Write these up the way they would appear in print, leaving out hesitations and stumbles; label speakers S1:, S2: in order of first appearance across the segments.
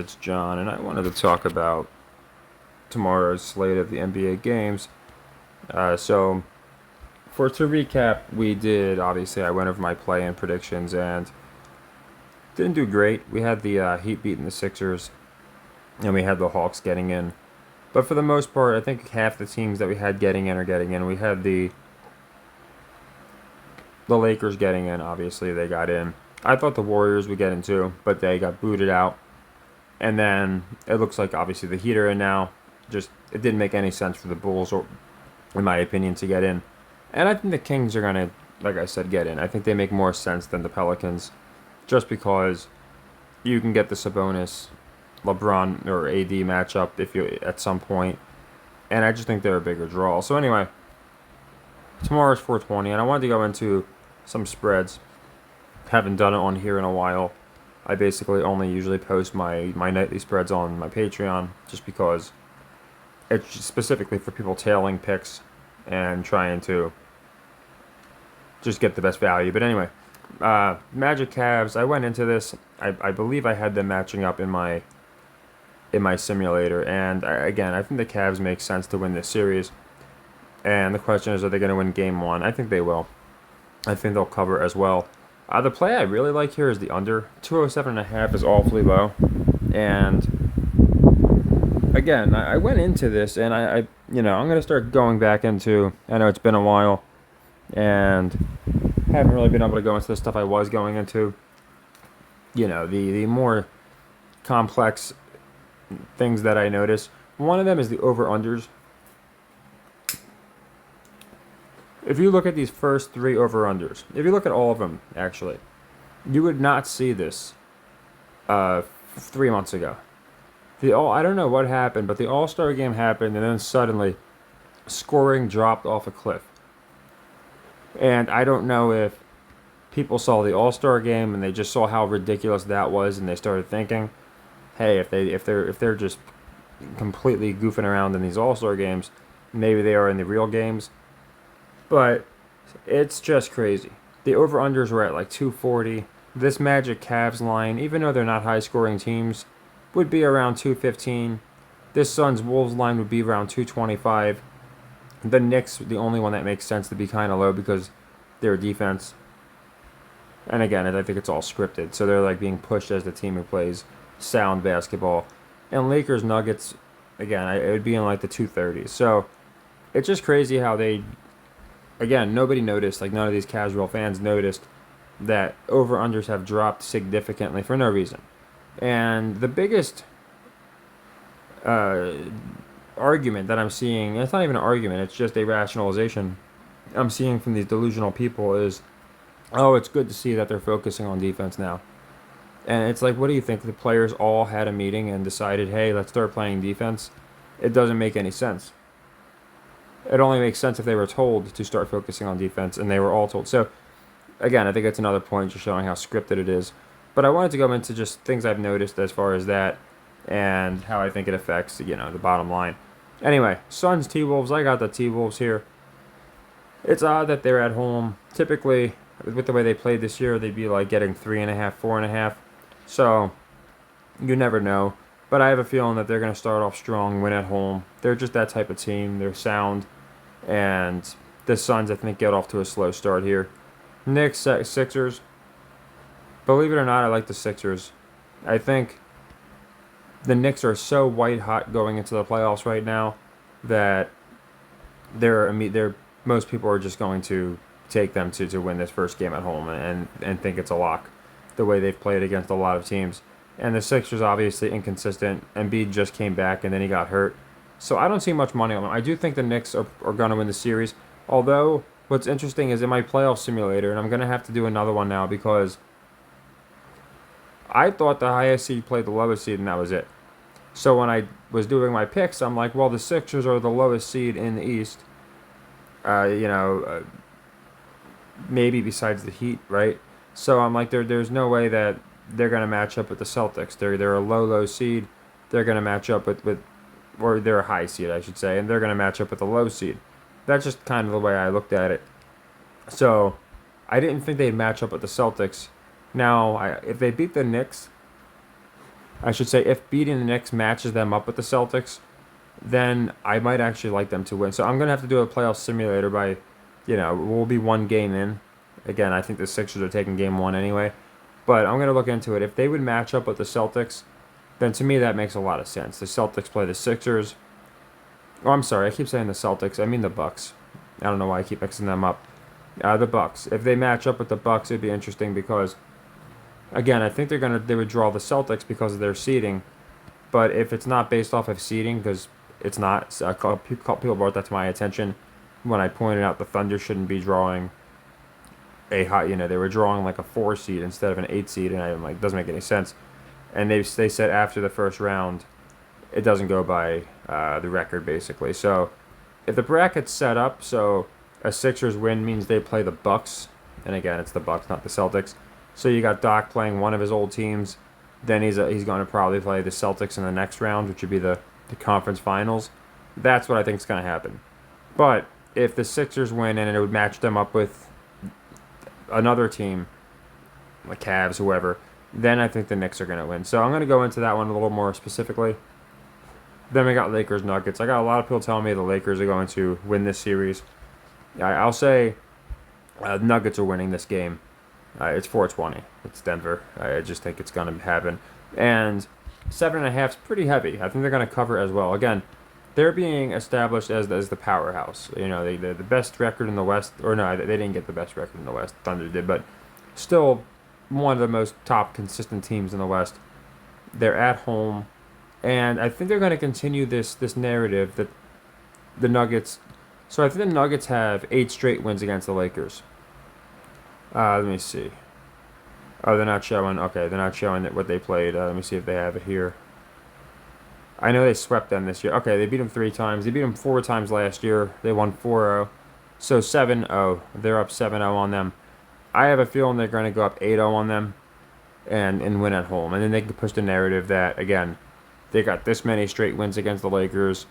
S1: It's John, and I wanted to talk about tomorrow's slate of the NBA games. So, to recap, we did obviously I went over my play-in predictions and didn't do great. We had the Heat beating the Sixers, and we had the Hawks getting in. But for the most part, I think half the teams that we had getting in are getting in. We had the Lakers getting in. Obviously, they got in. I thought the Warriors would get in too, but they got booted out. And then it looks like obviously the Heat are in now. Just it didn't make any sense for the Bulls, or in my opinion, to get in. And I think the Kings are gonna, like I said, get in. I think they make more sense than the Pelicans, just because you can get the Sabonis, LeBron or AD matchup if you at some point, and I just think they're a bigger draw. So anyway, tomorrow's 420, and I wanted to go into some spreads. Haven't done it on here in a while. I basically only usually post my nightly spreads on my Patreon just because it's specifically for people tailing picks and trying to just get the best value. But anyway, Magic Cavs, I went into this. I believe I had them matching up in my simulator. And I think the Cavs make sense to win this series. And the question is, are they going to win game one? I think they will. I think they'll cover as well. The play I really like here is the under. 207.5 is awfully low. And again, I went into this and I'm going to start going back into, I know it's been a while and haven't really been able to go into the stuff I was going into. The more complex things that I notice. One of them is the over-unders. If you look at these first three over-unders, if you look at all of them, actually, you would not see this 3 months ago. I don't know what happened, but the All-Star game happened, and then suddenly, scoring dropped off a cliff. And I don't know if people saw the All-Star game and they just saw how ridiculous that was, and they started thinking, hey, if they're just completely goofing around in these All-Star games, maybe they are in the real games. But it's just crazy. The over-unders were at like 240. This Magic Cavs line, even though they're not high-scoring teams, would be around 215. This Suns Wolves line would be around 225. The Knicks, the only one that makes sense to be kind of low because their defense. And again, I think it's all scripted. So they're like being pushed as the team who plays sound basketball. And Lakers Nuggets, again, it would be in like the 230s. So it's just crazy how they... Again, nobody noticed, like none of these casual fans noticed that over-unders have dropped significantly for no reason. And the biggest argument that I'm seeing, it's not even an argument, it's just a rationalization I'm seeing from these delusional people is, oh, it's good to see that they're focusing on defense now. And it's like, what do you think? The players all had a meeting and decided, hey, let's start playing defense? It doesn't make any sense. It only makes sense if they were told to start focusing on defense, and they were all told. So, again, I think it's another point just showing how scripted it is. But I wanted to go into just things I've noticed as far as that and how I think it affects, the bottom line. Anyway, Suns T-Wolves. I got the T-Wolves here. It's odd that they're at home. Typically, with the way they played this year, they'd be like getting 3.5, 4.5. So, you never know. But I have a feeling that they're going to start off strong, win at home. They're just that type of team. They're sound. And the Suns, I think, get off to a slow start here. Knicks, Sixers. Believe it or not, I like the Sixers. I think the Knicks are so white-hot going into the playoffs right now that most people are just going to take them to win this first game at home and think it's a lock the way they've played against a lot of teams. And the Sixers obviously inconsistent. Embiid just came back and then he got hurt. So I don't see much money on them. I do think the Knicks are going to win the series. Although what's interesting is in my playoff simulator, and I'm going to have to do another one now because I thought the highest seed played the lowest seed and that was it. So when I was doing my picks, I'm like, well, the Sixers are the lowest seed in the East. Maybe besides the Heat, right? So I'm like, there's no way that they're going to match up with the Celtics. They're a low seed. They're going to match up with, or they're a high seed, I should say, and they're going to match up with the low seed. That's just kind of the way I looked at it. So I didn't think they'd match up with the Celtics. Now, if they beat the Knicks, I should say, if beating the Knicks matches them up with the Celtics, then I might actually like them to win. So I'm gonna have to do a playoff simulator by, we'll be one game in. Again, I think the Sixers are taking game one anyway, but I'm gonna look into it. If they would match up with the Celtics, then to me that makes a lot of sense. The Celtics play the Sixers. Oh, I'm sorry, I keep saying the Celtics. I mean the Bucks. I don't know why I keep mixing them up. The Bucks. If they match up with the Bucks, it'd be interesting because, again, I think they would draw the Celtics because of their seeding. But if it's not based off of seeding, because it's not, people brought that to my attention when I pointed out the Thunder shouldn't be drawing a high. They were drawing like a 4 seed instead of an 8 seed, and I'm like, it doesn't make any sense. And they said after the first round, it doesn't go by the record basically. So if the bracket's set up, so a Sixers win means they play the Bucks, and again, it's the Bucks, not the Celtics. So you got Doc playing one of his old teams. Then he's going to probably play the Celtics in the next round, which would be the conference finals. That's what I think is going to happen. But if the Sixers win and it would match them up with another team, like Cavs, whoever, then I think the Knicks are going to win. So I'm going to go into that one a little more specifically. Then we got Lakers Nuggets. I got a lot of people telling me the Lakers are going to win this series. I'll say Nuggets are winning this game. It's 420. It's Denver. I just think it's going to happen. And 7.5 is pretty heavy. I think they're going to cover as well. Again, they're being established as the powerhouse. They're the best record in the West. Or no, they didn't get the best record in the West. Thunder did. But still one of the most top consistent teams in the West. They're at home. And I think they're going to continue this narrative that the Nuggets. So I think the Nuggets have 8 straight wins against the Lakers. Let me see. Oh, they're not showing. Okay, they're not showing what they played. Let me see if they have it here. I know they swept them this year. Okay, they beat them 3 times. They beat them 4 times last year. They won 4-0. So 7-0. They're up 7-0 on them. I have a feeling they're going to go up 8-0 on them and win at home. And then they can push the narrative that, again, they got this many straight wins against the Lakers,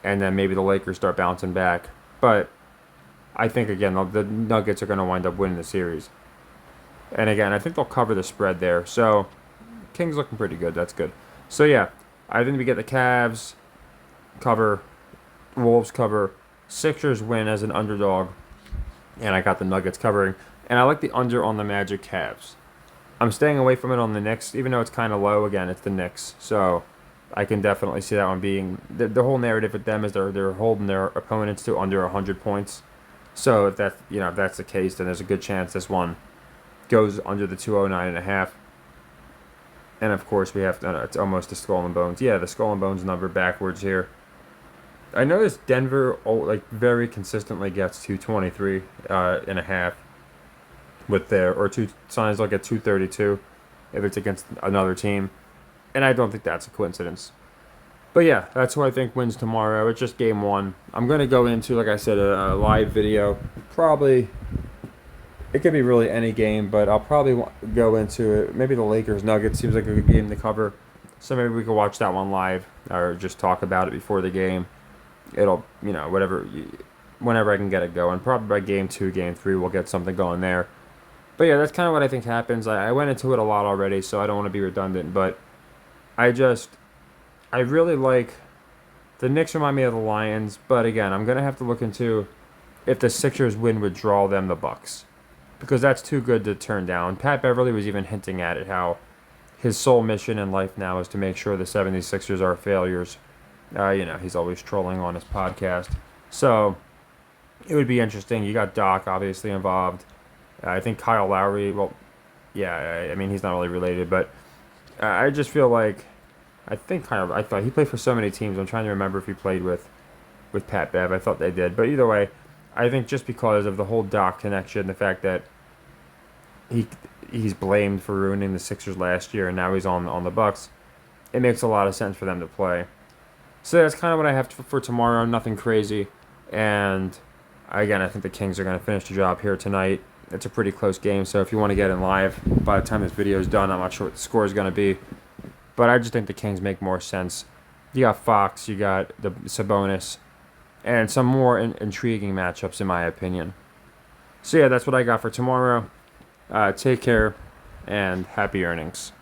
S1: and then maybe the Lakers start bouncing back. But I think, again, the Nuggets are going to wind up winning the series. And again, I think they'll cover the spread there. So, Kings looking pretty good. That's good. So, yeah, I think we get the Cavs cover, Wolves cover, Sixers win as an underdog, and I got the Nuggets covering. And I like the under on the Magic Cavs. I'm staying away from it on the Knicks, even though it's kind of low. Again, it's the Knicks. So, I can definitely see that one being the whole narrative with them is they're holding their opponents to under 100 points. So if that's the case, then there's a good chance this one goes under the 209.5. And of course we have to, it's almost the Skull and Bones. Yeah, the Skull and Bones number backwards here. I noticed Denver very consistently gets 223 and a half with their or two signs like at 232 if it's against another team. And I don't think that's a coincidence. But yeah, that's who I think wins tomorrow. It's just game one. I'm going to go into, like I said, a live video. Probably, it could be really any game, but I'll probably go into it. Maybe the Lakers Nuggets seems like a good game to cover. So maybe we could watch that one live or just talk about it before the game. It'll, whenever I can get it going. Probably by game 2, game 3, we'll get something going there. But yeah, that's kind of what I think happens. I went into it a lot already, so I don't want to be redundant, but I really like the Knicks remind me of the Lions, but again, I'm going to have to look into if the Sixers win would draw them the Bucks, because that's too good to turn down. Pat Beverly was even hinting at it, how his sole mission in life now is to make sure the 76ers are failures. He's always trolling on his podcast. So it would be interesting. You got Doc obviously involved. I think Kyle Lowry, he's not really related, but I just feel like I thought he played for so many teams. I'm trying to remember if he played with Pat Bev. I thought they did. But either way, I think just because of the whole Doc connection, the fact that he's blamed for ruining the Sixers last year and now he's on the Bucks, it makes a lot of sense for them to play. So that's kind of what I have for tomorrow. Nothing crazy. And again, I think the Kings are going to finish the job here tonight. It's a pretty close game, so if you want to get in live, by the time this video is done, I'm not sure what the score is going to be. But I just think the Kings make more sense. You got Fox, you got the Sabonis, and some more intriguing matchups, in my opinion. So yeah, that's what I got for tomorrow. Take care, and happy earnings.